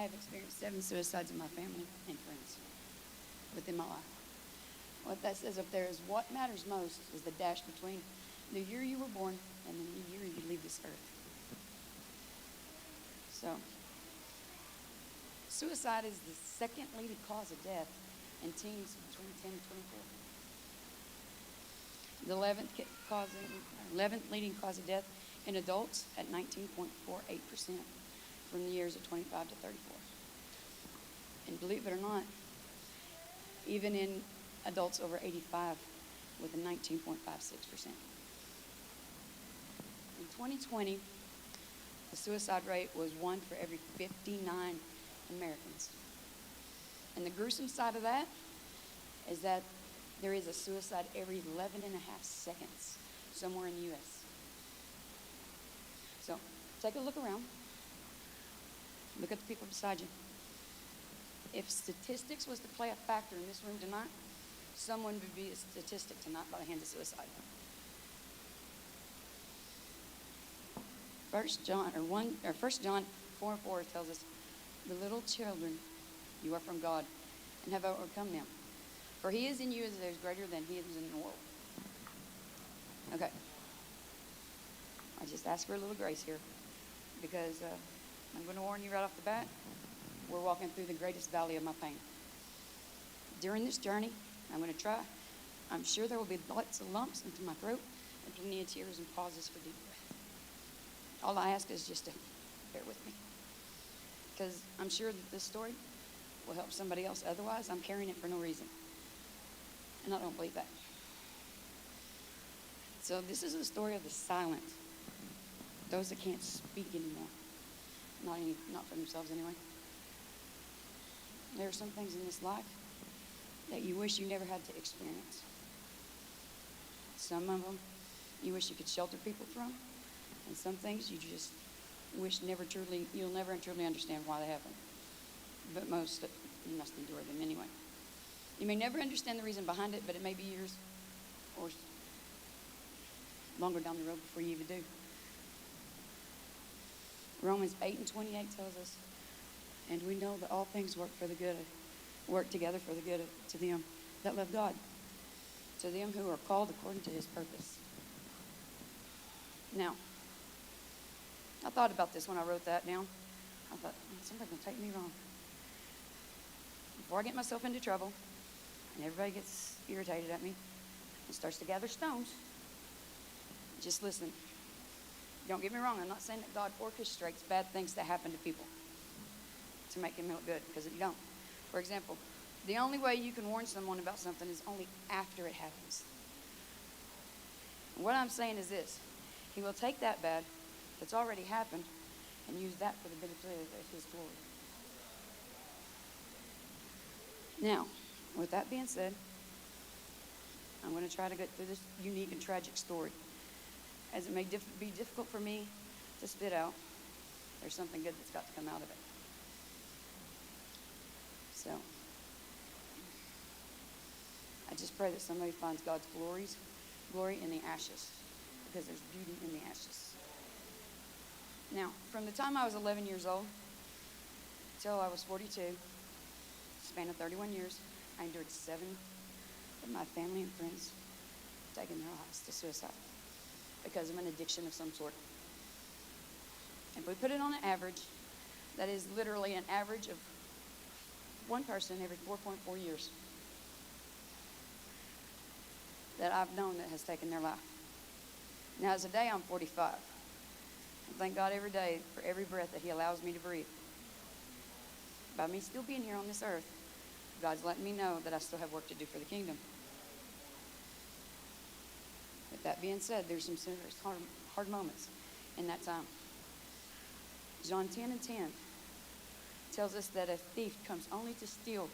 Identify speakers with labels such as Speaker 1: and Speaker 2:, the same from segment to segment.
Speaker 1: I have experienced 7 suicides in my family and friends within my life. What that says up there is what matters most is the dash between the year you were born and the year you leave this earth. So, suicide is the second leading cause of death in teens between 10 and 24. The 11th leading cause of death in adults at 19.48% from the years of 25 to 34. And believe it or not, even in adults over 85 with a 19.56%. In 2020, the suicide rate was 1 for every 59 Americans. And the gruesome side of that is that there is a suicide every 11 and a half seconds somewhere in the U.S. So take a look around. Look at the people beside you. If statistics was to play a factor in this room tonight, someone would be a statistic tonight by the hands of suicide. 1 John 4:4 tells us, "The little children, you are from God, and have overcome them. For he is in you as there is greater than he is in the world." Okay. I just ask for a little grace here, because I'm going to warn you right off the bat, we're walking through the greatest valley of my pain. During this journey, I'm going to try. I'm sure there will be lots of lumps into my throat and plenty of tears and pauses for deep breath. All I ask is just to bear with me, because I'm sure that this story will help somebody else. Otherwise, I'm carrying it for no reason, and I don't believe that. So this is the story of the silent, those that can't speak anymore, not for themselves anyway. There are some things in this life that you wish you never had to experience. Some of them you wish you could shelter people from, and some things you just wish you'll never truly understand why they happen. But most, you must endure them anyway. You may never understand the reason behind it, but it may be years or longer down the road before you even do. Romans 8:28 tells us, "And we know that all things work together for the good to them that love God, to them who are called according to his purpose." Now, I thought about this when I wrote that down. I thought, somebody's going to take me wrong. Before I get myself into trouble and everybody gets irritated at me and starts to gather stones, just listen. Don't get me wrong. I'm not saying that God orchestrates bad things that happen to people to make him look good, because you don't. For example, the only way you can warn someone about something is only after it happens. And what I'm saying is this: he will take that bad that's already happened and use that for the benefit of his glory. Now, with that being said, I'm going to try to get through this unique and tragic story. As it may be difficult for me to spit out, there's something good that's got to come out of it. So, I just pray that somebody finds God's glory in the ashes, because there's beauty in the ashes. Now, from the time I was 11 years old until I was 42, span of 31 years, I endured 7 of my family and friends taking their lives to suicide because of an addiction of some sort. If we put it on an average, that is literally an average of one person every 4.4 years that I've known that has taken their life. Now, as a day, I'm 45. I thank God every day for every breath that he allows me to breathe. By me still being here on this earth, God's letting me know that I still have work to do for the kingdom. With that being said, there's some serious hard moments in that time. John 10:10 tells us that a thief comes only to steal,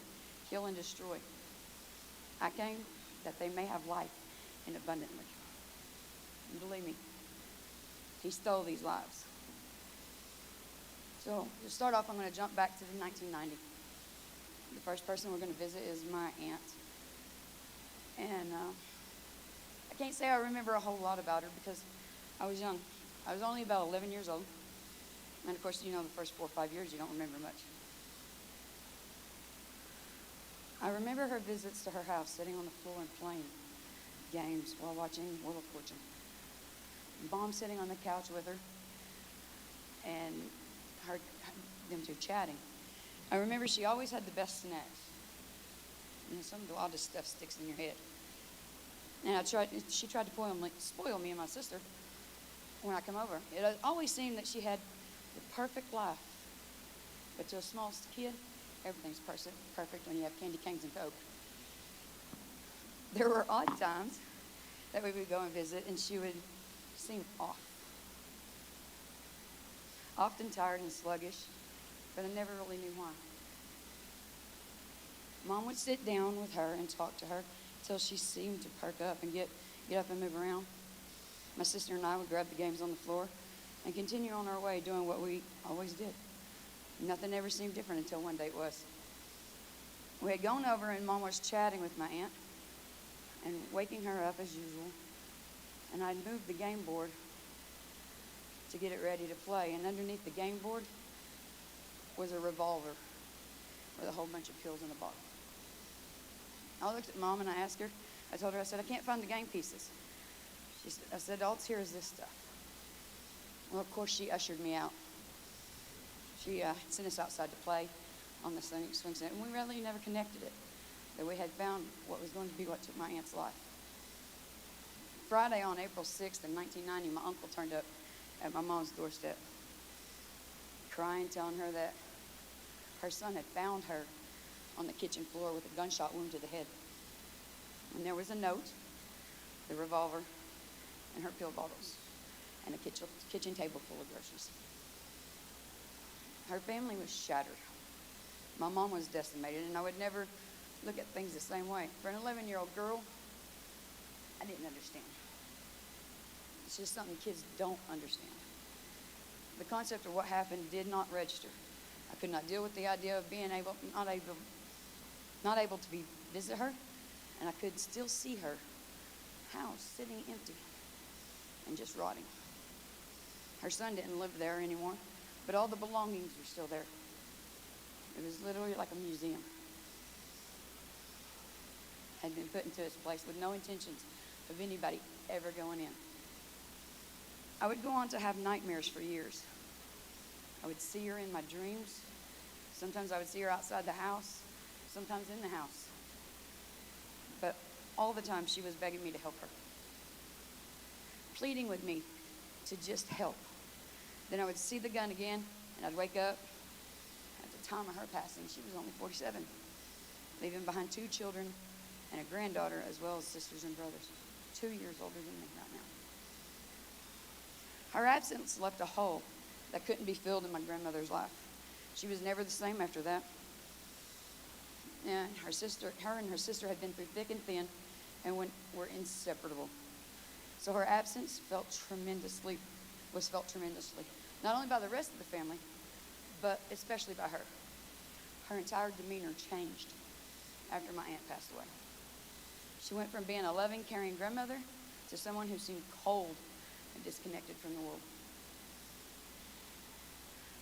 Speaker 1: kill, and destroy. I came that they may have life and abundantly. And believe me, he stole these lives. So to start off, I'm going to jump back to 1990. The first person we're going to visit is my aunt. And I can't say I remember a whole lot about her because I was young. I was only about 11 years old. And of course, you know, the first 4 or 5 years, you don't remember much. I remember her visits to her house, sitting on the floor and playing games while watching Wheel of Fortune. Mom sitting on the couch with her, and them two chatting. I remember she always had the best snacks. Some of the oddest stuff sticks in your head. And she tried to spoil me and my sister when I come over. It always seemed that she had the perfect life. But to a small kid, everything's perfect when you have candy canes and Coke. There were odd times that we would go and visit, and she would seem off. Often tired and sluggish, but I never really knew why. Mom would sit down with her and talk to her until she seemed to perk up and get up and move around. My sister and I would grab the games on the floor and continue on our way doing what we always did. Nothing ever seemed different until one day it was. We had gone over and Mom was chatting with my aunt and waking her up as usual. And I'd moved the game board to get it ready to play. And underneath the game board was a revolver with a whole bunch of pills in a bottle. I looked at Mom and I told her, I said, I can't find the game pieces. I said, all it's here is this stuff. Well, of course, she ushered me out. She sent us outside to play on the swing set, and we really never connected it, that we had found what was going to be what took my aunt's life. Friday on April 6th in 1990, my uncle turned up at my mom's doorstep, crying, telling her that her son had found her on the kitchen floor with a gunshot wound to the head. And there was a note, the revolver, and her pill bottles, and a kitchen table full of groceries. Her family was shattered. My mom was decimated, and I would never look at things the same way. For an 11-year-old girl, I didn't understand. It's just something kids don't understand. The concept of what happened did not register. I could not deal with the idea of being not able to visit her, and I could still see her house sitting empty and just rotting. Her son didn't live there anymore, but all the belongings were still there. It was literally like a museum. Had been put into its place with no intentions of anybody ever going in. I would go on to have nightmares for years. I would see her in my dreams. Sometimes I would see her outside the house, sometimes in the house. But all the time she was begging me to help her, pleading with me to just help. Then I would see the gun again, and I'd wake up. At the time of her passing, she was only 47, leaving behind 2 children and a granddaughter, as well as sisters and brothers, 2 years older than me right now. Her absence left a hole that couldn't be filled in my grandmother's life. She was never the same after that. And her and her sister had been through thick and thin and were inseparable. So her absence was felt tremendously, not only by the rest of the family, but especially by her. Her entire demeanor changed after my aunt passed away. She went from being a loving, caring grandmother to someone who seemed cold and disconnected from the world.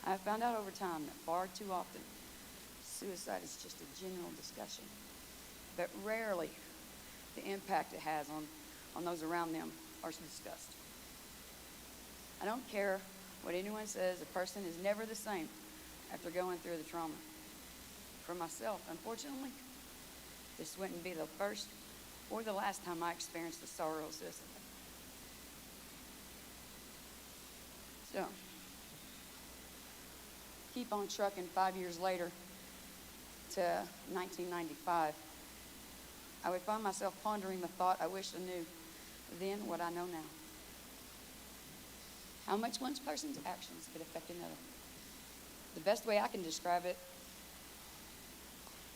Speaker 1: I have found out over time that far too often, suicide is just a general discussion, but rarely the impact it has on those around them are discussed. I don't care what anyone says, a person is never the same after going through the trauma. For myself, unfortunately, this wouldn't be the first or the last time I experienced the sorrow of suicide. So, keep on trucking 5 years later to 1995. I would find myself pondering the thought, I wish I knew then what I know now. How much one person's actions could affect another. The best way I can describe it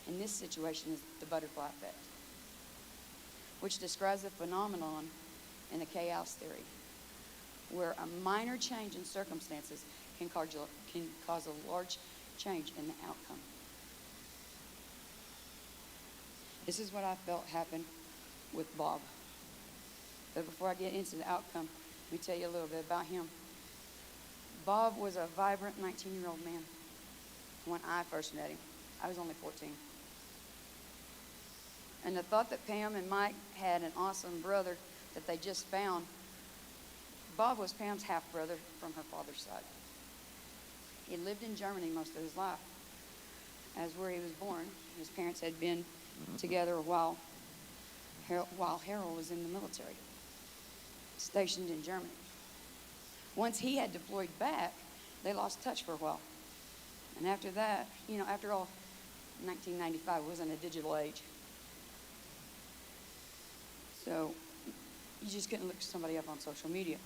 Speaker 1: in this situation is the butterfly effect, which describes the phenomenon in the chaos theory, where a minor change in circumstances can cause a large change in the outcome. This is what I felt happened with Bob. But before I get into the outcome, let me tell you a little bit about him. Bob was a vibrant 19-year-old man when I first met him. I was only 14. And the thought that Pam and Mike had an awesome brother that they just found. Bob was Pam's half-brother from her father's side. He lived in Germany most of his life, as where he was born. His parents had been together while Harold was in the military, stationed in Germany. Once he had deployed back, they lost touch for a while. And after that, after all, 1995 wasn't a digital age. So you just couldn't look somebody up on social media.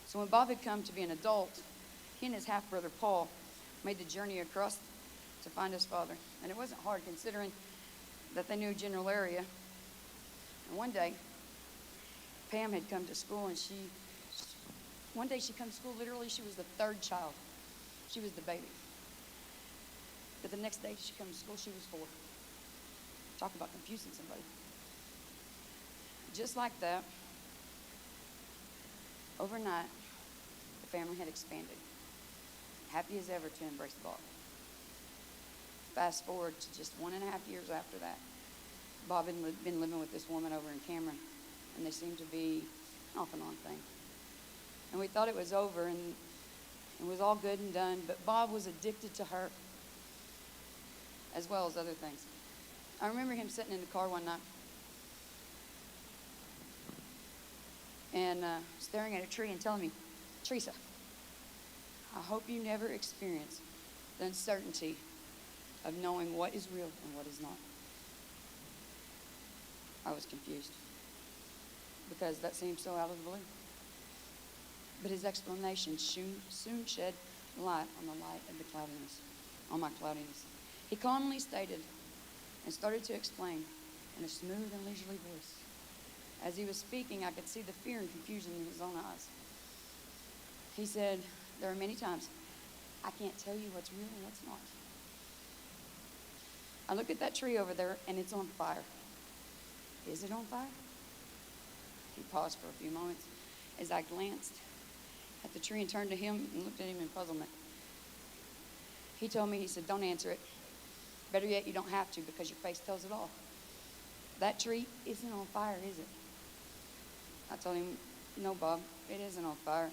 Speaker 1: So when Bob had come to be an adult, he and his half-brother Paul made the journey across to find his father. And it wasn't hard considering that they knew a general area. And one day, Pam had come to school, and one day she come to school, literally she was the third child. She was the baby. But the next day she come to school, she was 4. Talk about confusing somebody. Just like that, overnight, the family had expanded. Happy as ever to embrace Bob. Fast forward to just 1.5 years after that, Bob had been living with this woman over in Cameron, and they seemed to be an off and on thing. And we thought it was over, and it was all good and done, but Bob was addicted to her, as well as other things. I remember him sitting in the car one night, and staring at a tree and telling me, Teresa, I hope you never experience the uncertainty of knowing what is real and what is not. I was confused because that seemed so out of the blue. But his explanation soon shed light on the light of the cloudiness, on my cloudiness. He calmly stated and started to explain in a smooth and leisurely voice. As he was speaking, I could see the fear and confusion in his own eyes. He said, there are many times I can't tell you what's real and what's not. I look at that tree over there, and it's on fire. Is it on fire? He paused for a few moments as I glanced at the tree and turned to him and looked at him in puzzlement. He told me, he said, don't answer it. Better yet, you don't have to, because your face tells it all. That tree isn't on fire, is it? I told him, no, Bob, it isn't on fire.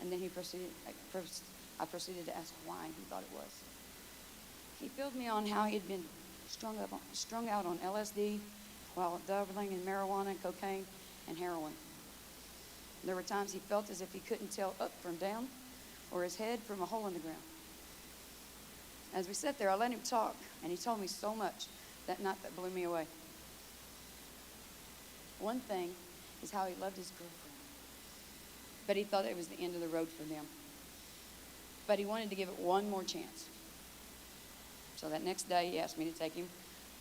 Speaker 1: And then I proceeded to ask why he thought it was. He filled me on how he had been strung out on LSD while dabbling in marijuana, cocaine, and heroin. There were times he felt as if he couldn't tell up from down or his head from a hole in the ground. As we sat there, I let him talk, and he told me so much that night that blew me away. One thing is how he loved his girlfriend, but he thought it was the end of the road for them. But he wanted to give it one more chance. So that next day, he asked me to take him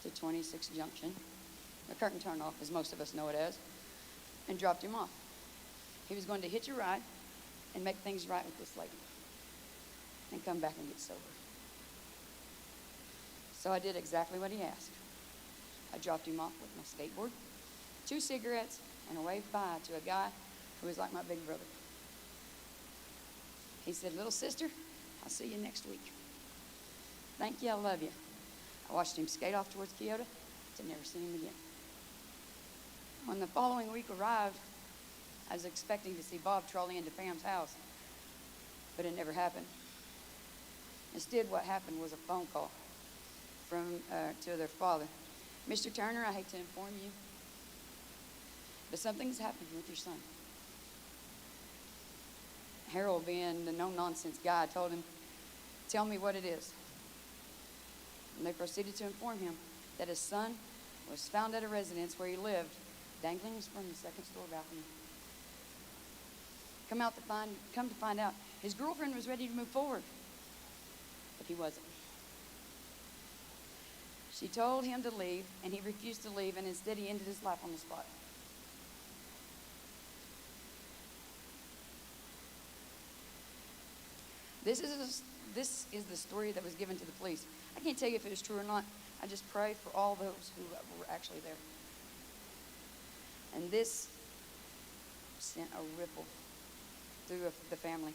Speaker 1: to 26 Junction, the curtain turn off, as most of us know it as, and dropped him off. He was going to hitch a ride and make things right with this lady and come back and get sober. So I did exactly what he asked. I dropped him off with my skateboard, 2 cigarettes, and a wave bye to a guy who was like my big brother. He said, little sister, I'll see you next week. Thank you, I love you. I watched him skate off towards Kyoto to never see him again. When the following week arrived, I was expecting to see Bob trolling into Pam's house, but it never happened. Instead, what happened was a phone call to their father. Mr. Turner, I hate to inform you, but something's happened with your son. Harold, being the no-nonsense guy, told him, tell me what it is. And they proceeded to inform him that his son was found at a residence where he lived, dangling from the second-story balcony. Come to find out, his girlfriend was ready to move forward, but he wasn't. She told him to leave, and he refused to leave, and instead he ended his life on the spot. This is the story that was given to the police. I can't tell you if it is true or not. I just pray for all those who were actually there. And this sent a ripple through the family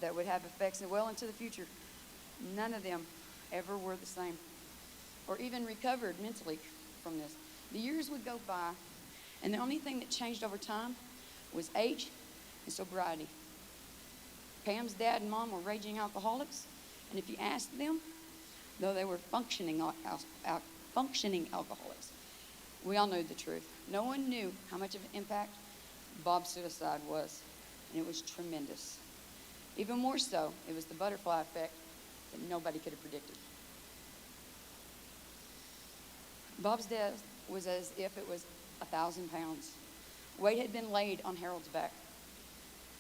Speaker 1: that would have effects well into the future. None of them ever were the same or even recovered mentally from this. The years would go by, and the only thing that changed over time was age and sobriety. Pam's dad and mom were raging alcoholics, and if you asked them, though they were functioning alcoholics, we all knew the truth. No one knew how much of an impact Bob's suicide was, and it was tremendous. Even more so, it was the butterfly effect that nobody could have predicted. Bob's death was as if it was 1,000 pounds. Weight had been laid on Harold's back.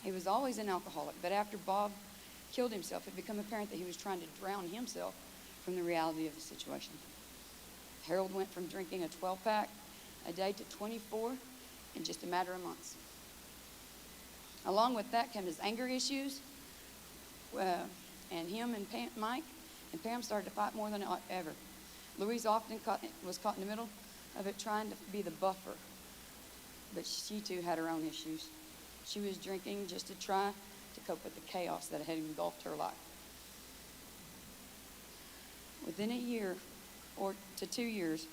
Speaker 1: He was always an alcoholic, but after Bob killed himself, it became apparent that he was trying to drown himself from the reality of the situation. Harold went from drinking a 12-pack a day to 24 in just a matter of months. Along with that came his anger issues, and him and Mike and Pam started to fight more than ever. Louise often was caught in the middle of it, trying to be the buffer, but she too had her own issues. She was drinking just to try to cope with the chaos that had engulfed her life. Within a year or to 2 years,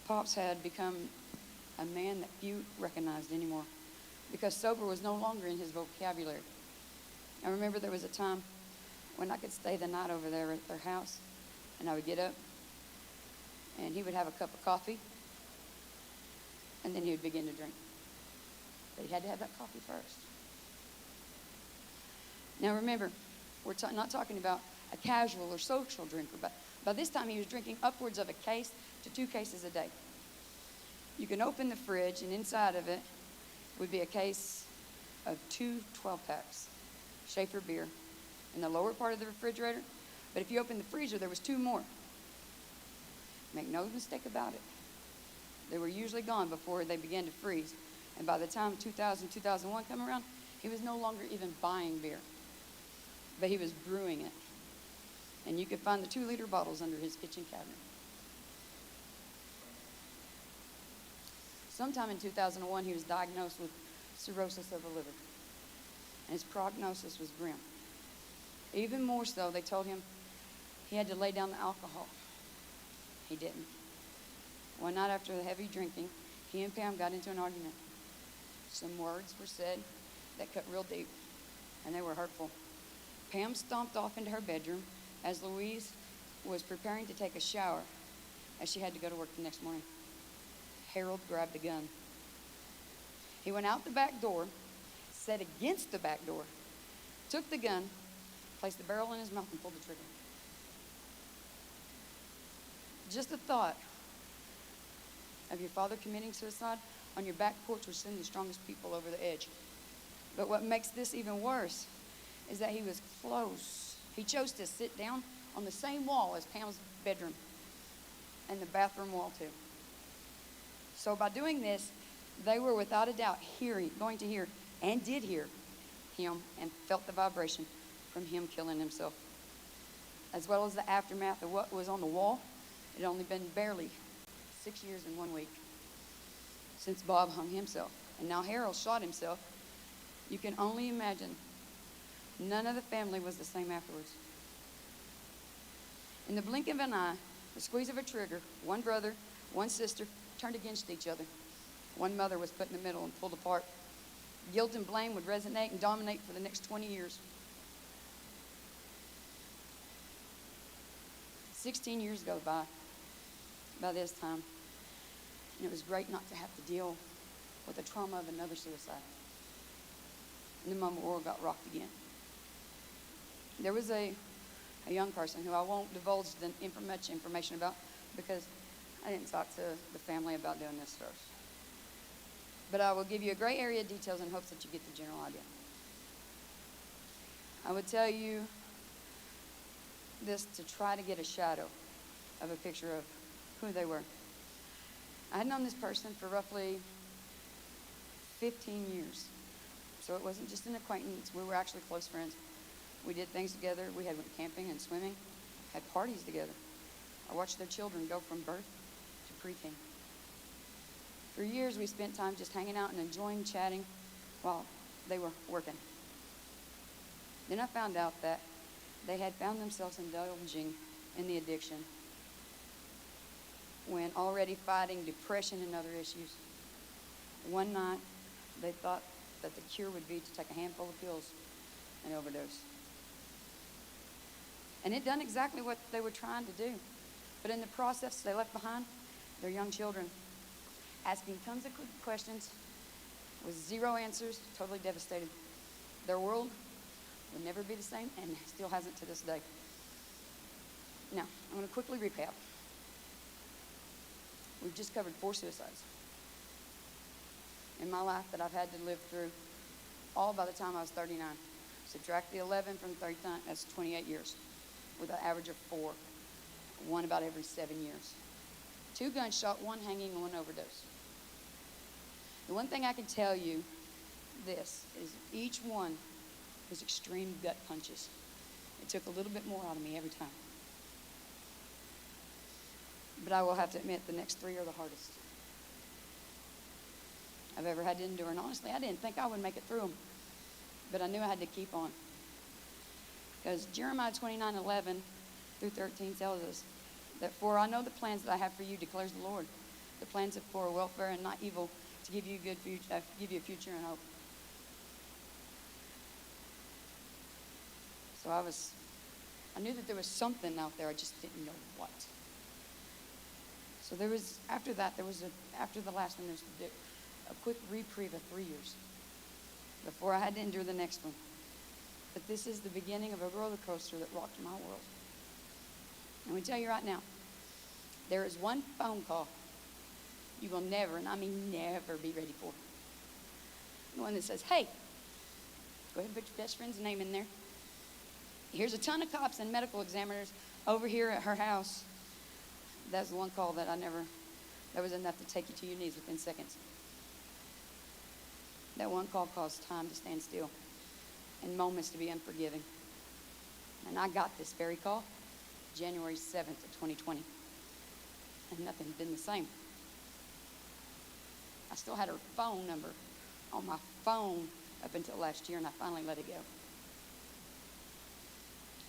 Speaker 1: Pops had become a man that few recognized anymore, because sober was no longer in his vocabulary. I remember there was a time when I could stay the night over there at their house, and I would get up, and he would have a cup of coffee, and then he would begin to drink. But he had to have that coffee first. Now remember, we're not talking about a casual or social drinker, but by this time he was drinking upwards of a case to 2 cases a day. You can open the fridge, and inside of it would be a case of 2 12-packs, Schaefer beer, in the lower part of the refrigerator. But if you open the freezer, there was 2 more. Make no mistake about it. They were usually gone before they began to freeze. And by the time 2000, 2001 come around, he was no longer even buying beer, but he was brewing it. And you could find the 2-liter bottles under his kitchen cabinet. Sometime in 2001, he was diagnosed with cirrhosis of the liver, and his prognosis was grim. Even more so, they told him he had to lay down the alcohol. He didn't. One night after the heavy drinking, he and Pam got into an argument. Some words were said that cut real deep, and they were hurtful. Pam stomped off into her bedroom as Louise was preparing to take a shower, as she had to go to work the next morning. Harold grabbed a gun. He went out the back door, sat against the back door, took the gun, placed the barrel in his mouth, and pulled the trigger. Just the thought of your father committing suicide on your back porch would send the strongest people over the edge. But what makes this even worse is that he was close. He chose to sit down on the same wall as Pam's bedroom and the bathroom wall too. So by doing this, they were without a doubt going to hear, and did hear, him and felt the vibration from him killing himself. As well as the aftermath of what was on the wall. It had only been barely 6 years and 1 week since Bob hung himself. And now Harold shot himself. You can only imagine none of the family was the same afterwards. In the blink of an eye, the squeeze of a trigger, one brother, one sister turned against each other. One mother was put in the middle and pulled apart. Guilt and blame would resonate and dominate for the next 20 years. 16 years go by this time, and it was great not to have to deal with the trauma of another suicide. And the moment world got rocked again. There was a young person who I won't divulge much information about, because I didn't talk to the family about doing this first. But I will give you a gray area details in hopes that you get the general idea. I would tell you this to try to get a shadow of a picture of who they were. I had known this person for roughly 15 years. So it wasn't just an acquaintance. We were actually close friends. We did things together. We had went camping and swimming, had parties together. I watched their children go from birth to preteen. For years, we spent time just hanging out and enjoying chatting while they were working. Then I found out that they had found themselves indulging in the addiction. when already fighting depression and other issues. One night, they thought that the cure would be to take a handful of pills and overdose. And it done exactly what they were trying to do. But in the process, they left behind their young children, asking tons of questions with zero answers, totally devastated. Their world would never be the same, and still hasn't to this day. Now, I'm going to quickly recap. We've just covered 4 suicides in my life that I've had to live through, all by the time I was 39. Subtract the 11 from 39, that's 28 years, with an average of 4, one about every 7 years. 2 gunshot, 1 hanging, and 1 overdose. The one thing I can tell you this is each one was extreme gut punches. It took a little bit more out of me every time. But I will have to admit, the next 3 are the hardest I've ever had to endure. And honestly, I didn't think I would make it through them, but I knew I had to keep on. Because Jeremiah 29:11 through 13 tells us that, "For I know the plans that I have for you, declares the Lord, the plans for welfare and not evil, to give you give you a future and hope." So I knew that there was something out there. I just didn't know what. So after the last one, there's a quick reprieve of 3 years before I had to endure the next one. But this is the beginning of a roller coaster that rocked my world. And we tell you right now, there is one phone call you will never, and I mean never, be ready for. The one that says, "Hey, go ahead and put your best friend's name in there. Here's a ton of cops and medical examiners over here at her house." That's the one call that that was enough to take you to your knees within seconds. That one call caused time to stand still and moments to be unforgiving. And I got this very call January 7th of 2020. And nothing had been the same. I still had her phone number on my phone up until last year, and I finally let it go.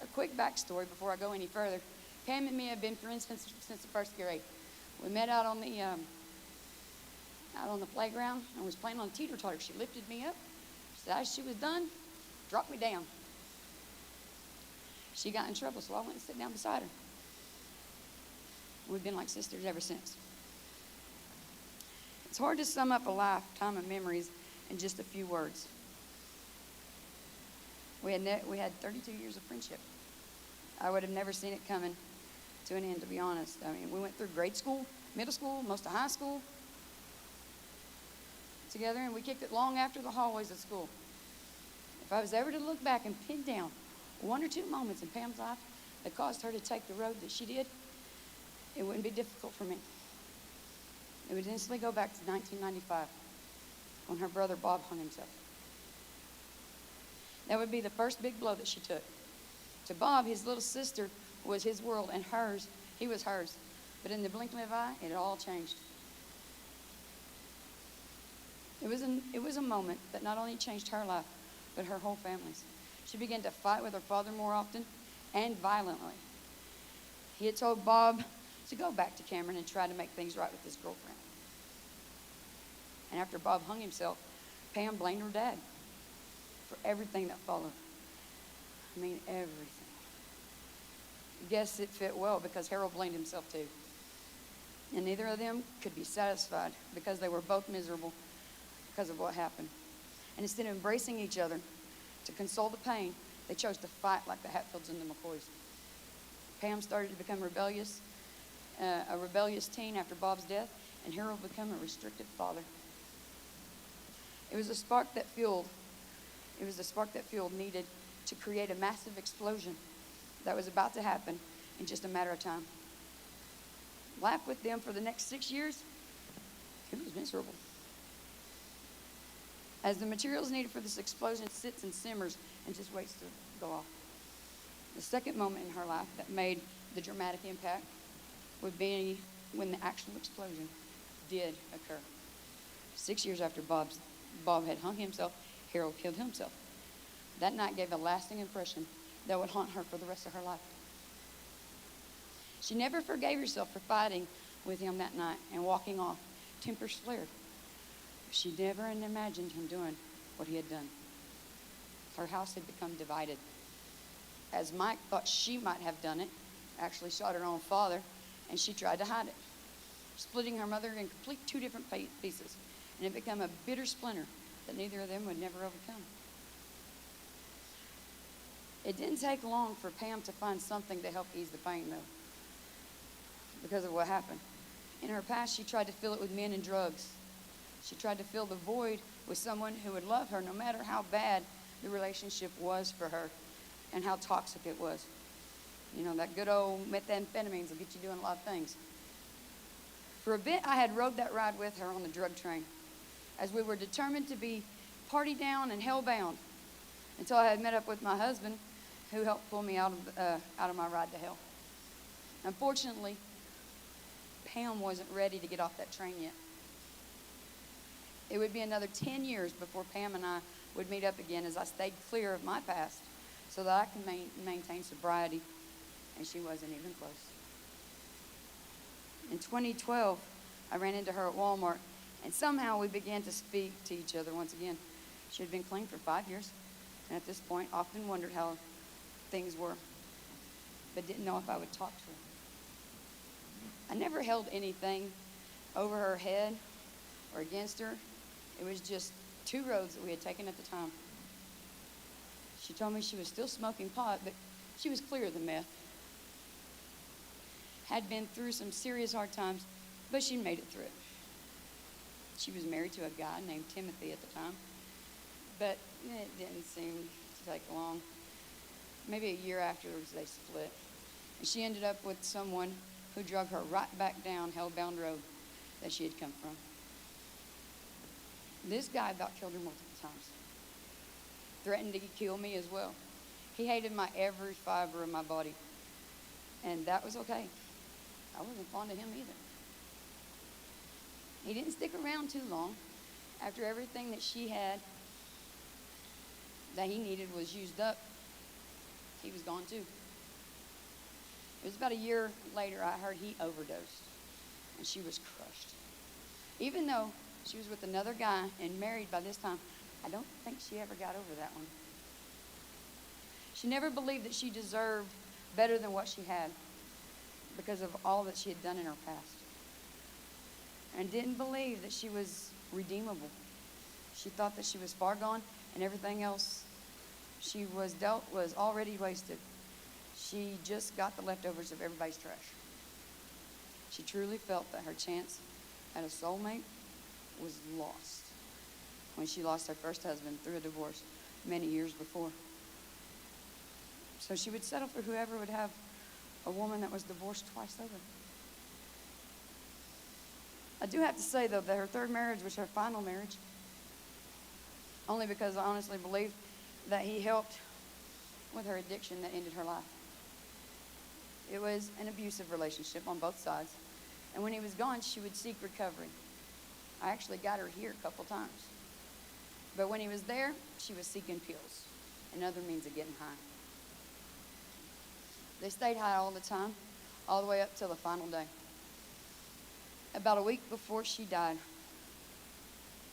Speaker 1: A quick backstory before I go any further. Pam and me have been friends since the 1st grade. We met out on the playground and was playing on teeter-totter. She lifted me up. Said as she was done, dropped me down. She got in trouble, so I went and sat down beside her. We've been like sisters ever since. It's hard to sum up a lifetime of memories in just a few words. We had 32 years of friendship. I would have never seen it coming to an end, to be honest. I mean, we went through grade school, middle school, most of high school together, and we kicked it long after the hallways of school. If I was ever to look back and pin down 1 or 2 moments in Pam's life that caused her to take the road that she did, it wouldn't be difficult for me. It would instantly go back to 1995 when her brother Bob hung himself. That would be the first big blow that she took. To Bob, his little sister was his world, and he was hers. But in the blink of an eye, it all changed. It was a moment that not only changed her life, but her whole family's. She began to fight with her father more often and violently. He had told Bob to go back to Cameron and try to make things right with his girlfriend. And after Bob hung himself, Pam blamed her dad for everything that followed. I mean, everything. Guess it fit well because Harold blamed himself too. And neither of them could be satisfied because they were both miserable because of what happened. And instead of embracing each other to console the pain, they chose to fight like the Hatfields and the McCoys. Pam started to become a rebellious teen after Bob's death, and Harold became a restricted father. It was the spark that fueled needed to create a massive explosion that was about to happen in just a matter of time. Life with them for the next 6 years, it was miserable. As the materials needed for this explosion sits and simmers and just waits to go off. The second moment in her life that made the dramatic impact would be when the actual explosion did occur. 6 years after Bob had hung himself, Harold killed himself. That night gave a lasting impression that would haunt her for the rest of her life. She never forgave herself for fighting with him that night and walking off. Tempers flared. She never imagined him doing what he had done. Her house had become divided. As Mike thought she might have done it, actually shot her own father, and she tried to hide it, splitting her mother in complete two different pieces. And it became a bitter splinter that neither of them would never overcome. It didn't take long for Pam to find something to help ease the pain, though, because of what happened. In her past, she tried to fill it with men and drugs. She tried to fill the void with someone who would love her no matter how bad the relationship was for her and how toxic it was. You know, that good old methamphetamines will get you doing a lot of things. For a bit, I had rode that ride with her on the drug train, as we were determined to be party down and hell-bound, until I had met up with my husband, who helped pull me out of my ride to hell. Unfortunately, Pam wasn't ready to get off that train yet. It would be another 10 years before Pam and I would meet up again, as I stayed clear of my past so that I could maintain sobriety, and she wasn't even close. In 2012, I ran into her at Walmart, and somehow we began to speak to each other once again. She had been clean for 5 years, and at this point often wondered how things were, but didn't know if I would talk to her. I never held anything over her head or against her. It was just two roads that we had taken at the time. She told me she was still smoking pot, but she was clear of the meth. Had been through some serious hard times, but she made it through it. She was married to a guy named Timothy at the time, but it didn't seem to take long. Maybe a year afterwards, they split. And she ended up with someone who drug her right back down hell-bound road that she had come from. This guy about killed her multiple times. Threatened to kill me as well. He hated my every fiber of my body. And that was okay. I wasn't fond of him either. He didn't stick around too long. After everything that she had that he needed was used up, he was gone too. It was about a year later I heard he overdosed, and she was crushed. Even though she was with another guy and married by this time, I don't think she ever got over that one. She never believed that she deserved better than what she had because of all that she had done in her past, and didn't believe that she was redeemable. She thought that she was far gone, and everything else she was dealt was already wasted. She just got the leftovers of everybody's trash. She truly felt that her chance at a soulmate was lost when she lost her first husband through a divorce many years before. So she would settle for whoever would have a woman that was divorced twice over. I do have to say, though, that her third marriage was her final marriage, only because I honestly believe that he helped with her addiction that ended her life. It was an abusive relationship on both sides, and when he was gone, she would seek recovery. I actually got her here a couple times. But when he was there, she was seeking pills and other means of getting high. They stayed high all the time, all the way up till the final day. About a week before she died,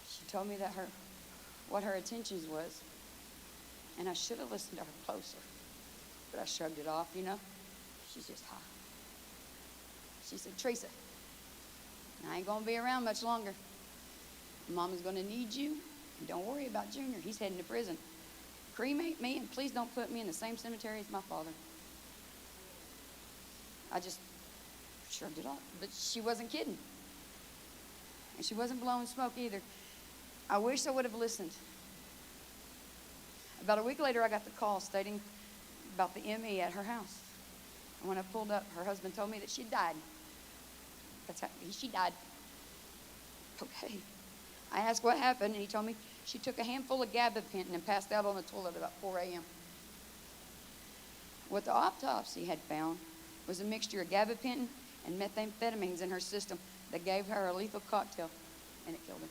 Speaker 1: she told me that what her intentions was, and I should have listened to her closer, but I shrugged it off, you know. She's just high. She said, "Teresa, I ain't gonna be around much longer. Mama's gonna need you, and don't worry about Junior. He's heading to prison. Cremate me, and please don't put me in the same cemetery as my father." I just shrugged it off, but she wasn't kidding. And she wasn't blowing smoke either. I wish I would have listened. About a week later, I got the call stating about the ME at her house. And when I pulled up, her husband told me that she died. She died. Okay. I asked what happened, and he told me she took a handful of gabapentin and passed out on the toilet about 4 a.m. What the autopsy had found was a mixture of gabapentin and methamphetamines in her system that gave her a lethal cocktail, and it killed her.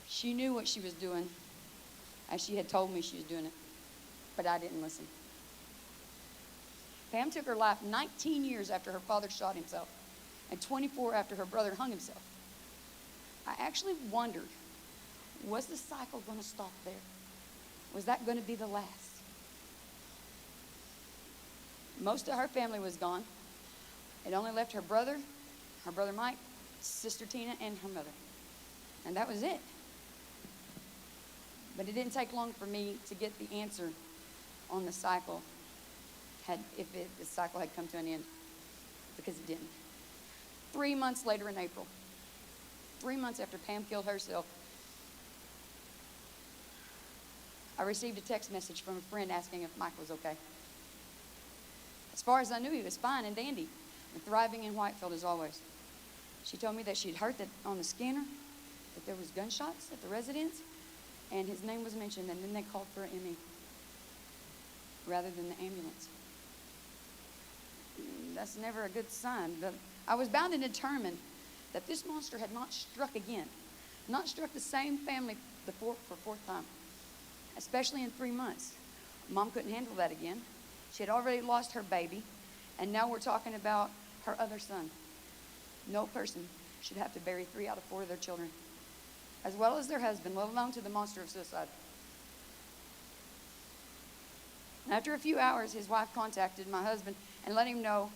Speaker 1: She knew what she was doing, as she had told me she was doing it, but I didn't listen. Pam took her life 19 years after her father shot himself and 24 after her brother hung himself. I actually wondered, was the cycle going to stop there? Was that going to be the last? Most of her family was gone. It only left her brother Mike, sister Tina, and her mother. And that was it. But it didn't take long for me to get the answer on the cycle, the cycle had come to an end, because it didn't. 3 months later in April, 3 months after Pam killed herself, I received a text message from a friend asking if Mike was okay. As far as I knew, he was fine and dandy and thriving in Whitefield as always. She told me that she'd heard that on the scanner that there was gunshots at the residence, and his name was mentioned, and then they called for an ME rather than the ambulance. That's never a good sign, but I was bound and determined that this monster had not struck again, not struck the same family for fourth time, especially in 3 months. Mom couldn't handle that again. She had already lost her baby, and now we're talking about her other son. No person should have to bury 3 out of 4 of their children, as well as their husband, let alone to the monster of suicide. After a few hours, his wife contacted my husband and let him know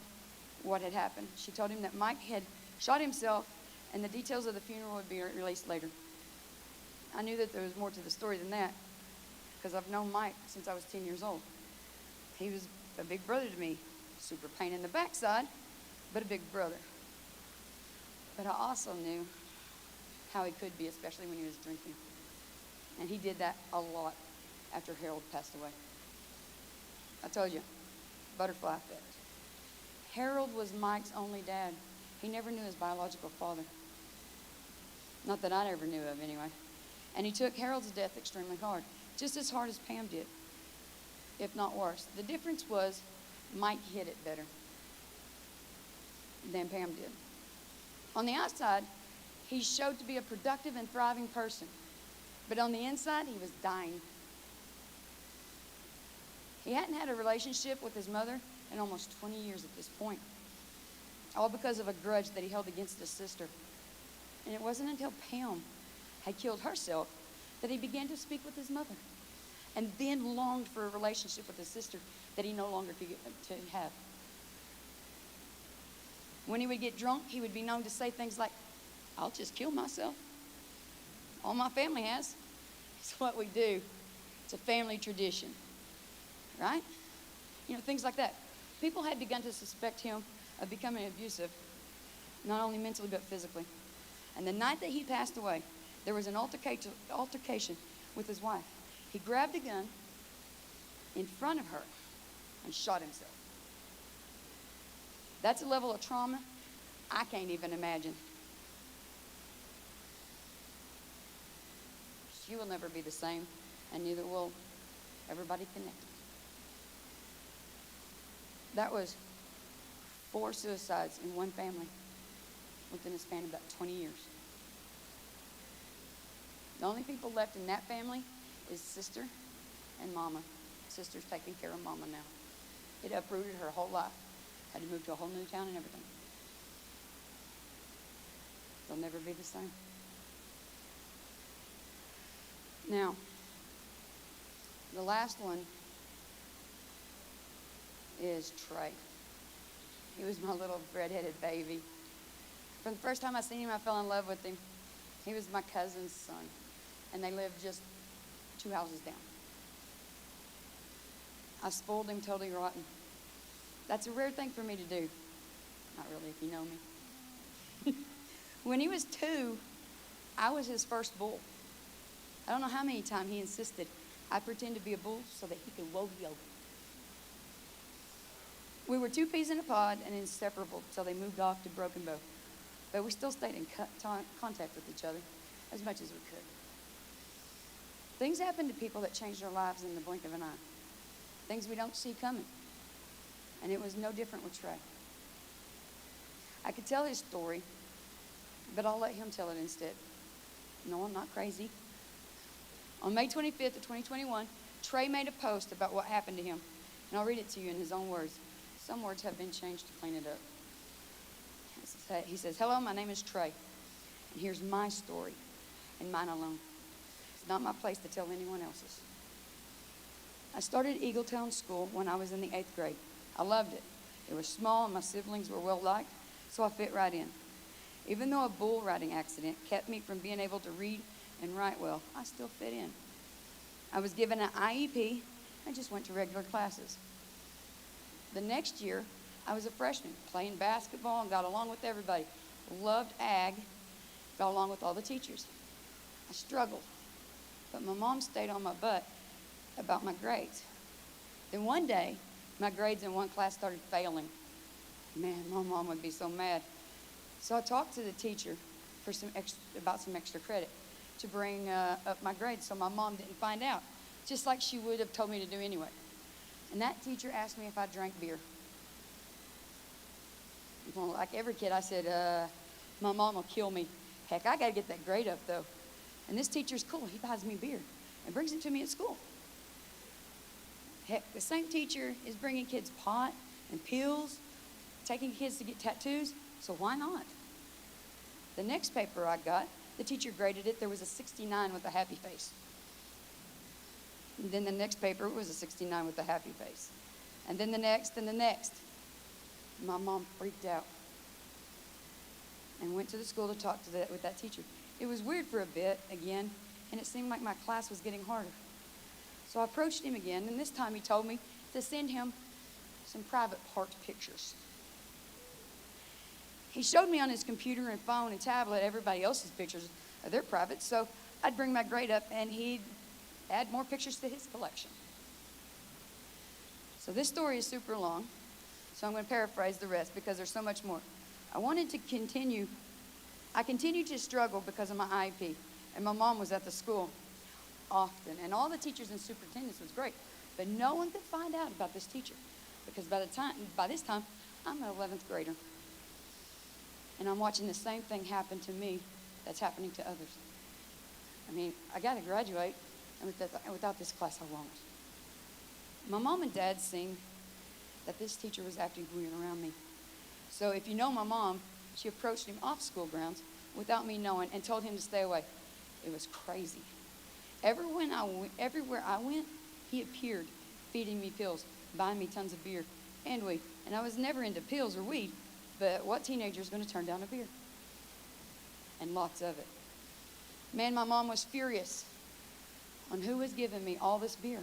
Speaker 1: what had happened. She told him that Mike had shot himself, and the details of the funeral would be released later. I knew that there was more to the story than that, because I've known Mike since I was 10 years old. He was a big brother to me, super pain in the backside, but a big brother. But I also knew how he could be, especially when he was drinking. And he did that a lot after Harold passed away. I told you, butterfly effect. Harold was Mike's only dad. He never knew his biological father. Not that I ever knew of, anyway. And he took Harold's death extremely hard, just as hard as Pam did, if not worse. The difference was Mike hid it better than Pam did. On the outside, he showed to be a productive and thriving person, but on the inside, he was dying. He hadn't had a relationship with his mother in almost 20 years at this point, all because of a grudge that he held against his sister. And it wasn't until Pam had killed herself that he began to speak with his mother, and then longed for a relationship with his sister that he no longer could get to have. When he would get drunk, he would be known to say things like, "I'll just kill myself. All my family has. It's what we do. It's a family tradition." Right? You know, things like that. People had begun to suspect him of becoming abusive, not only mentally but physically. And the night that he passed away, there was an altercation with his wife. He grabbed a gun in front of her and shot himself. That's a level of trauma I can't even imagine. She will never be the same, and neither will everybody connected. That was 4 suicides in one family within a span of about 20 years. The only people left in that family is sister and mama. Sister's taking care of mama now. It uprooted her whole life. Had to move to a whole new town and everything. They'll never be the same. Now, the last one is Trey. He was my little red-headed baby. From the first time I seen him, I fell in love with him. He was my cousin's son, and they lived just 2 houses down. I spoiled him totally rotten. That's a rare thing for me to do. Not really, if you know me. When he was 2, I was his first bull. I don't know how many times he insisted I pretend to be a bull so that he could rodeo. We were 2 peas in a pod and inseparable until they moved off to Broken Bow. But we still stayed in contact with each other as much as we could. Things happen to people that change their lives in the blink of an eye. Things we don't see coming. And it was no different with Trey. I could tell his story, but I'll let him tell it instead. No, I'm not crazy. On May 25th of 2021, Trey made a post about what happened to him. And I'll read it to you in his own words. Some words have been changed to clean it up. He says, "Hello, my name is Trey, and here's my story, and mine alone. It's not my place to tell anyone else's. I started Eagletown School when I was in the 8th grade. I loved it. It was small, and my siblings were well-liked, so I fit right in. Even though a bull riding accident kept me from being able to read and write well, I still fit in. I was given an IEP. I just went to regular classes. The next year, I was a freshman, playing basketball and got along with everybody. Loved ag, got along with all the teachers. I struggled, but my mom stayed on my butt about my grades. Then one day, my grades in one class started failing. Man, my mom would be so mad. So I talked to the teacher for about some extra credit to bring up my grades so my mom didn't find out, just like she would have told me to do anyway. And that teacher asked me if I drank beer. Well, like every kid, I said, my mom will kill me. Heck, I got to get that grade up, though. And this teacher's cool. He buys me beer and brings it to me at school. Heck, the same teacher is bringing kids pot and pills, taking kids to get tattoos, so why not? The next paper I got, the teacher graded it. There was a 69 with a happy face. And then the next paper was a 69 with a happy face. And then the next and the next. My mom freaked out and went to the school to talk with that teacher. It was weird for a bit again, and it seemed like my class was getting harder. So I approached him again, and this time he told me to send him some private part pictures. He showed me on his computer and phone and tablet everybody else's pictures of their private, so I'd bring my grade up, and he'd add more pictures to his collection. So this story is super long, so I'm going to paraphrase the rest because there's so much more. I continued to struggle because of my IEP, and my mom was at the school often, and all the teachers and superintendents was great, but no one could find out about this teacher because by this time, I'm an 11th grader, and I'm watching the same thing happen to me that's happening to others. I mean, I got to graduate, and without this class, I won't. My mom and dad seen that this teacher was acting weird around me. So if you know my mom, she approached him off school grounds without me knowing and told him to stay away. It was crazy. Everywhere I went, he appeared, feeding me pills, buying me tons of beer and weed. And I was never into pills or weed, but what teenager is going to turn down a beer? And lots of it. Man, my mom was furious on who was giving me all this beer.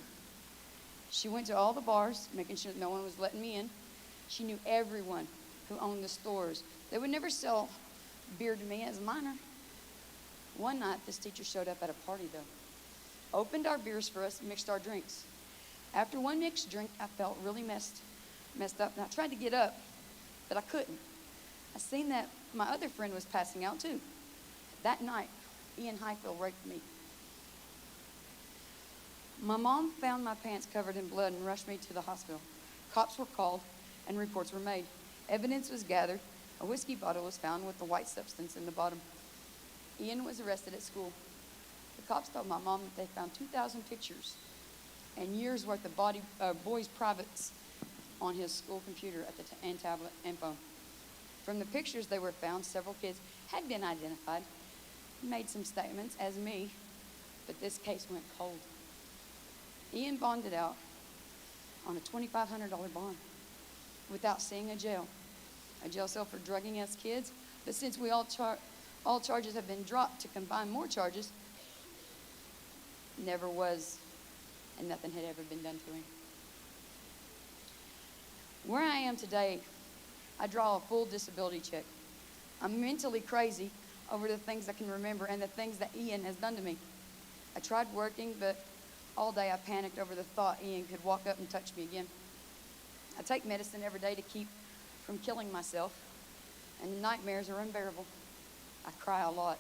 Speaker 1: She went to all the bars, making sure that no one was letting me in. She knew everyone who owned the stores. They would never sell beer to me as a minor. One night, this teacher showed up at a party, though. Opened our beers for us, mixed our drinks. After one mixed drink, I felt really messed up, and I tried to get up, but I couldn't. I seen that my other friend was passing out, too. That night, Ian Highfield raped me. My mom found my pants covered in blood and rushed me to the hospital. Cops were called and reports were made. Evidence was gathered. A whiskey bottle was found with the white substance in the bottom. Ian was arrested at school. The cops told my mom that they found 2,000 pictures and years worth of boys' privates on his school computer and tablet and phone. From the pictures they were found, several kids had been identified, made some statements as me, but this case went cold. Ian bonded out on a $2,500 bond without seeing a jail cell for drugging us kids. But since all charges have been dropped to combine more charges, never was, and nothing had ever been done to him. Where I am today, I draw a full disability check. I'm mentally crazy over the things I can remember and the things that Ian has done to me. I tried working, but all day I panicked over the thought Ian could walk up and touch me again. I take medicine every day to keep from killing myself, and the nightmares are unbearable. I cry a lot.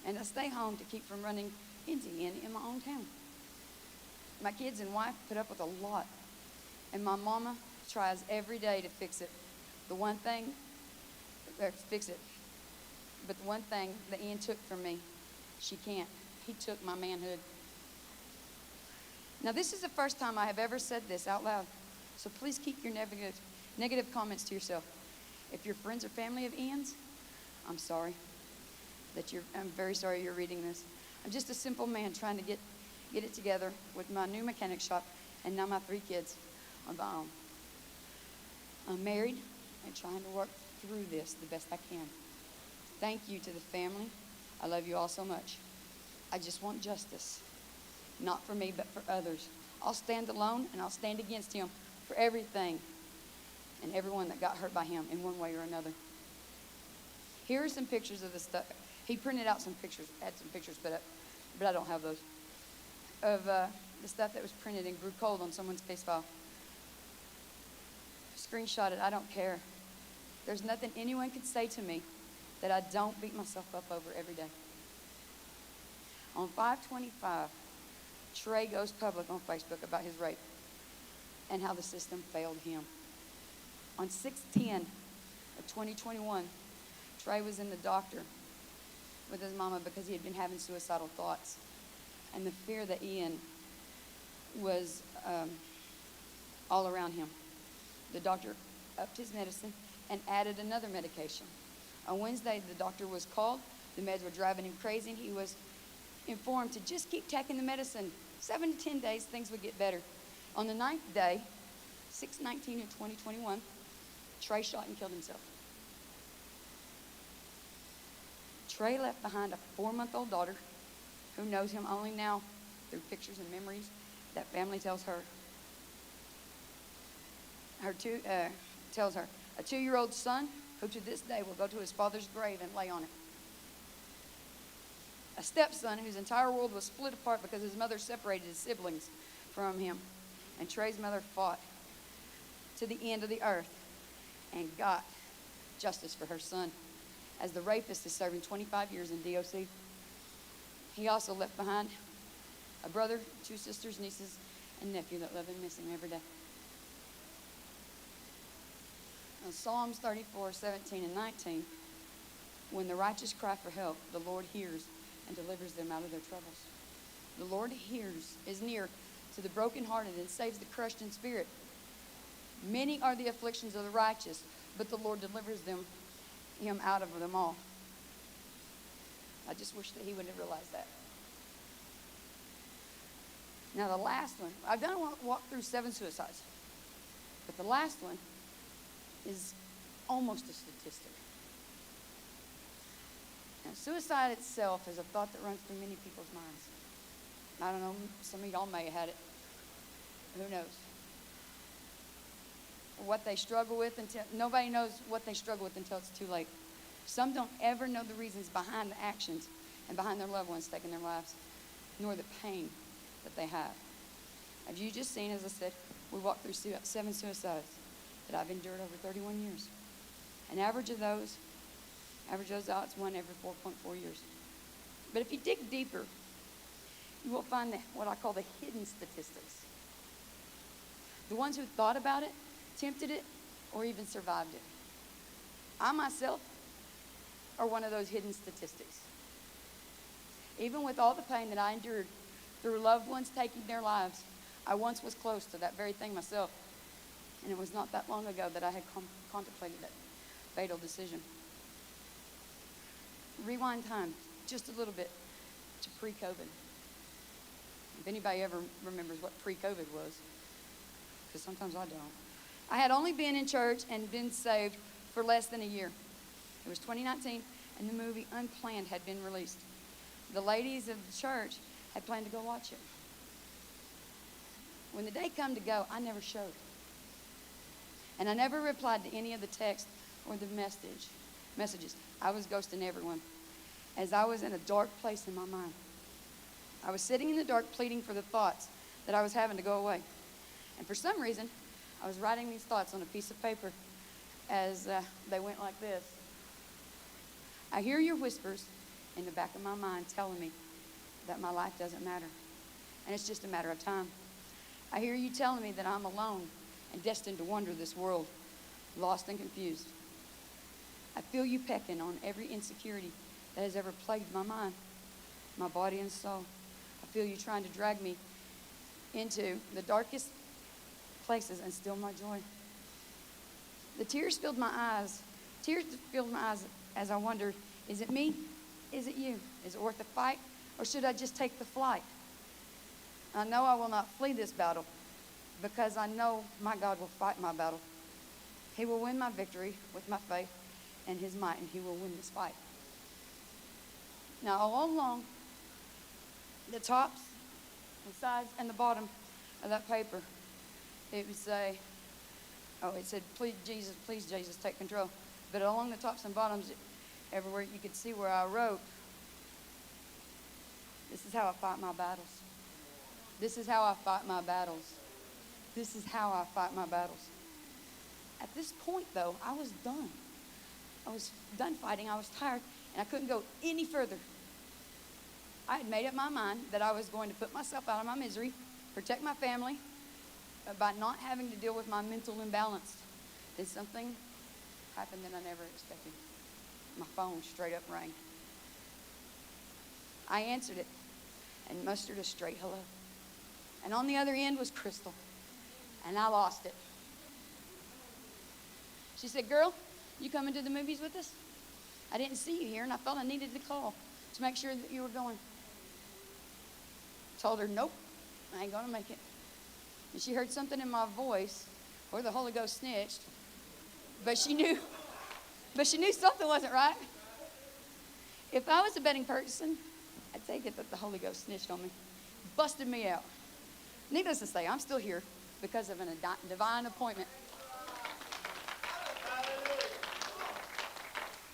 Speaker 1: And I stay home to keep from running into Ian in my own town. My kids and wife put up with a lot, and my mama tries every day to fix it. But the one thing that Ian took from me, she can't. He took my manhood. Now, this is the first time I have ever said this out loud, So please keep your negative comments to yourself. If you're friends or family of Ian's, I'm sorry I'm very sorry you're reading this. I'm just a simple man trying to get it together with my new mechanic shop and now my 3 kids on my own. I'm married and trying to work through this the best I can. Thank you to the family. I love you all so much. I just want justice, not for me, but for others. I'll stand alone and I'll stand against him for everything and everyone that got hurt by him in one way or another. Here are some pictures of the stuff. He printed out some pictures, had some pictures put up, but I don't have those, of the stuff that was printed and grew cold on someone's case file. Screenshot it, I don't care. There's nothing anyone could say to me that I don't beat myself up over every day. On 5/25, Trey goes public on Facebook about his rape and how the system failed him. On 6/10 of 2021, Trey was in the doctor with his mama because he had been having suicidal thoughts. And the fear that Ian was all around him. The doctor upped his medicine and added another medication. On Wednesday, the doctor was called. The meds were driving him crazy, and he was informed to just keep taking the medicine. 7 to 10 days, things would get better. On the 9th day, 6/19 of 2021, Trey shot and killed himself. Trey left behind a 4-month-old daughter who knows him only now through pictures and memories that family tells her. Tells her a 2-year-old son who to this day will go to his father's grave and lay on it. A stepson whose entire world was split apart because his mother separated his siblings from him. And Trey's mother fought to the end of the earth and got justice for her son, as the rapist is serving 25 years in DOC. He also left behind a brother, 2 sisters, nieces, and nephew that live and miss him every day. Now, Psalms 34, 17, and 19, when the righteous cry for help, the Lord hears and delivers them out of their troubles. The Lord is near to the brokenhearted and saves the crushed in spirit. Many are the afflictions of the righteous, but the Lord delivers him out of them all. I just wish that he would have realized that. Now the last one, I've done a walk through 7 suicides, but the last one is almost a statistic. Now, suicide itself is a thought that runs through many people's minds. I don't know, some of y'all may have had it. Who knows? What they struggle with until nobody knows what they struggle with until it's too late. Some don't ever know the reasons behind the actions and behind their loved ones taking their lives, nor the pain that they have. Have you just seen, as I said, we walked through 7 suicides that I've endured over 31 years. An average of those out, it's 1 every 4.4 years. But if you dig deeper, you will find what I call the hidden statistics. The ones who thought about it, attempted it, or even survived it. I myself are one of those hidden statistics. Even with all the pain that I endured through loved ones taking their lives, I once was close to that very thing myself. And it was not that long ago that I had contemplated that fatal decision. Rewind time just a little bit to pre-COVID. If anybody ever remembers what pre-COVID was, because sometimes I don't. I had only been in church and been saved for less than a year. It was 2019, and the movie Unplanned had been released. The ladies of the church had planned to go watch it. When the day come to go, I never showed. And I never replied to any of the texts or the messages. I was ghosting everyone, as I was in a dark place in my mind. I was sitting in the dark pleading for the thoughts that I was having to go away. And for some reason, I was writing these thoughts on a piece of paper as they went like this. I hear your whispers in the back of my mind telling me that my life doesn't matter, and it's just a matter of time. I hear you telling me that I'm alone and destined to wander this world, lost and confused. I feel you pecking on every insecurity that has ever plagued my mind, my body and soul. I feel you trying to drag me into the darkest places and still my joy. The tears filled my eyes. Tears filled my eyes as I wondered, is it me? Is it you? Is it worth the fight? Or should I just take the flight? I know I will not flee this battle because I know my God will fight my battle. He will win my victory with my faith and his might, and he will win this fight. Now, all along, the tops, the sides, and the bottom of that paper, it would say, it said, please, Jesus, take control. But along the tops and bottoms, everywhere you could see where I wrote, this is how I fight my battles. This is how I fight my battles. This is how I fight my battles. At this point, though, I was done. I was done fighting. I was tired, and I couldn't go any further. I had made up my mind that I was going to put myself out of my misery, protect my family, by not having to deal with my mental imbalance. Then something happened that I never expected. My phone straight up rang. I answered it and mustered a straight hello. And on the other end was Crystal, and I lost it. She said, girl, you coming to the movies with us? I didn't see you here, and I felt I needed to call to make sure that you were going. Told her, nope, I ain't going to make it. And she heard something in my voice, or the Holy Ghost snitched, but she knew something wasn't right. If I was a betting person, I'd take it that the Holy Ghost snitched on me, busted me out. Needless to say, I'm still here because of a divine appointment.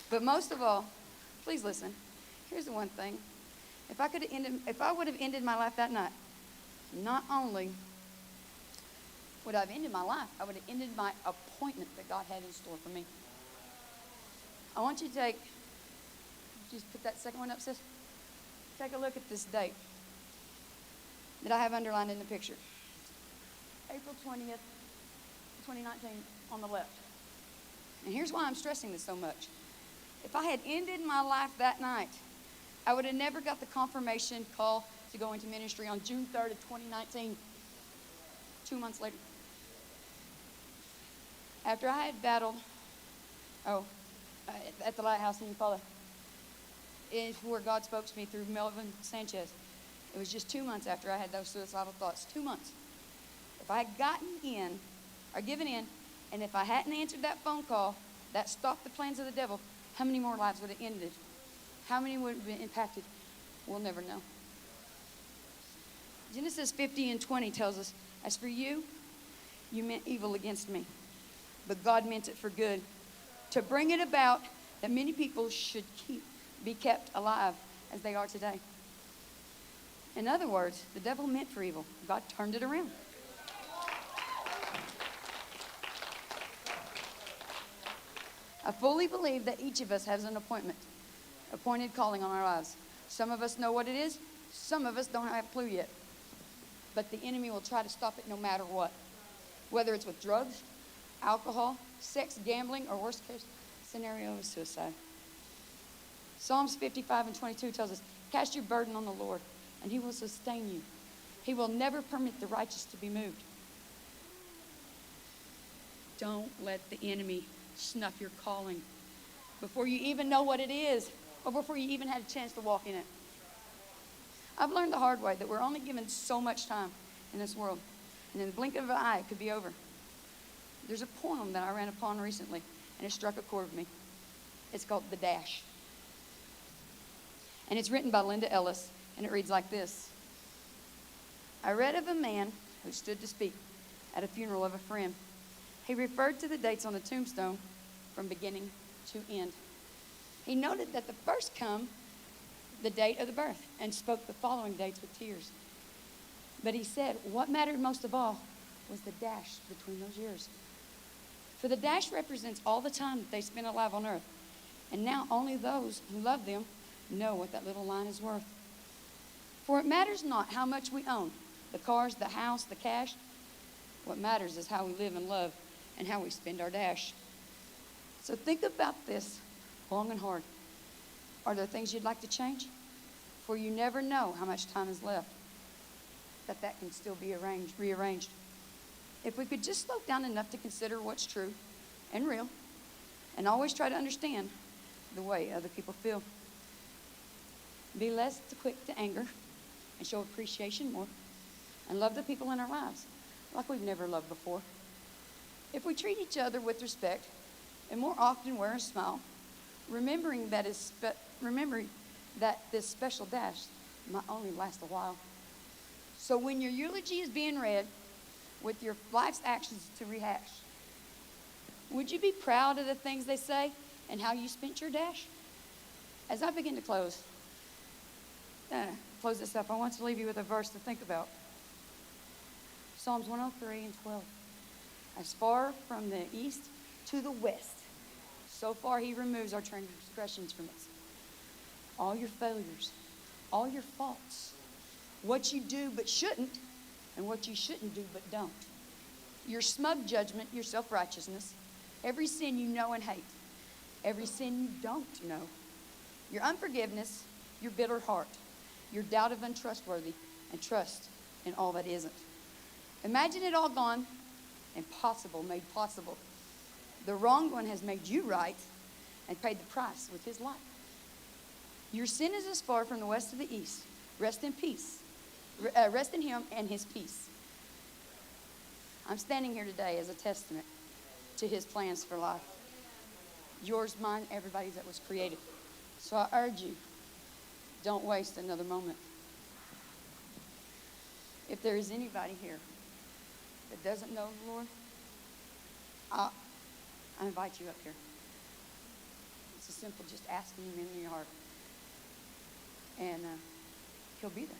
Speaker 1: But most of all, please listen. Here's the one thing. If I would have ended my life that night, not only would I have ended my life, I would have ended my appointment that God had in store for me. I want you to just put that second one up, sis. Take a look at this date that I have underlined in the picture. April 20th, 2019 on the left. And here's why I'm stressing this so much. If I had ended my life that night, I would have never got the confirmation call to go into ministry on June 3rd of 2019, 2 months later. After I had battled, at the Lighthouse in Eufaula, where God spoke to me through Melvin Sanchez. It was just 2 months after I had those suicidal thoughts. 2 months. If I had given in, and if I hadn't answered that phone call, that stopped the plans of the devil, how many more lives would have ended? How many would have been impacted? We'll never know. Genesis 50:20 tells us, as for you, you meant evil against me, but God meant it for good, to bring it about that many people should be kept alive as they are today. In other words, the devil meant for evil. God turned it around. I fully believe that each of us has an appointed calling on our lives. Some of us know what it is. Some of us don't have a clue yet. But the enemy will try to stop it no matter what. Whether it's with drugs, alcohol, sex, gambling, or worst case scenario is suicide. Psalms 55:22 tells us, cast your burden on the Lord, and he will sustain you. He will never permit the righteous to be moved. Don't let the enemy snuff your calling before you even know what it is, or before you even had a chance to walk in it. I've learned the hard way that we're only given so much time in this world, and in the blink of an eye, it could be over. There's a poem that I ran upon recently, and it struck a chord with me. It's called The Dash. And it's written by Linda Ellis, and it reads like this. I read of a man who stood to speak at a funeral of a friend. He referred to the dates on the tombstone from beginning to end. He noted that the first come the date of the birth and spoke the following dates with tears. But he said what mattered most of all was the dash between those years. For the dash represents all the time that they spent alive on earth. And now only those who love them know what that little line is worth. For it matters not how much we own, the cars, the house, the cash. What matters is how we live and love and how we spend our dash. So think about this long and hard. Are there things you'd like to change? For you never know how much time is left, that can still be rearranged. If we could just slow down enough to consider what's true and real, and always try to understand the way other people feel. Be less quick to anger and show appreciation more, and love the people in our lives like we've never loved before. If we treat each other with respect and more often wear a smile, remembering that this special dash might only last a while. So when your eulogy is being read with your life's actions to rehash, would you be proud of the things they say and how you spent your dash? As I begin to close this up, I want to leave you with a verse to think about. Psalms 103 and 12. As far from the east to the west, so far he removes our transgressions from us. All your failures, all your faults, what you do but shouldn't, and what you shouldn't do but don't. Your smug judgment, your self-righteousness, every sin you know and hate, every sin you don't know, your unforgiveness, your bitter heart, your doubt of untrustworthy, and trust in all that isn't. Imagine it all gone, impossible made possible. The wrong one has made you right and paid the price with his life. Your sin is as far from the west to the east. Rest in peace. Rest in him and his peace. I'm standing here today as a testament to his plans for life. Yours, mine, everybody's that was created. So I urge you, don't waste another moment. If there is anybody here that doesn't know the Lord, I invite you up here. It's a simple just asking him in your heart. And he'll be there.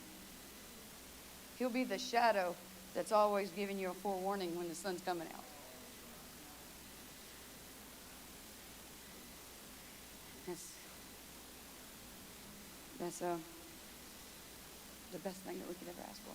Speaker 1: He'll be the shadow that's always giving you a forewarning when the sun's coming out. That's the best thing that we could ever ask for.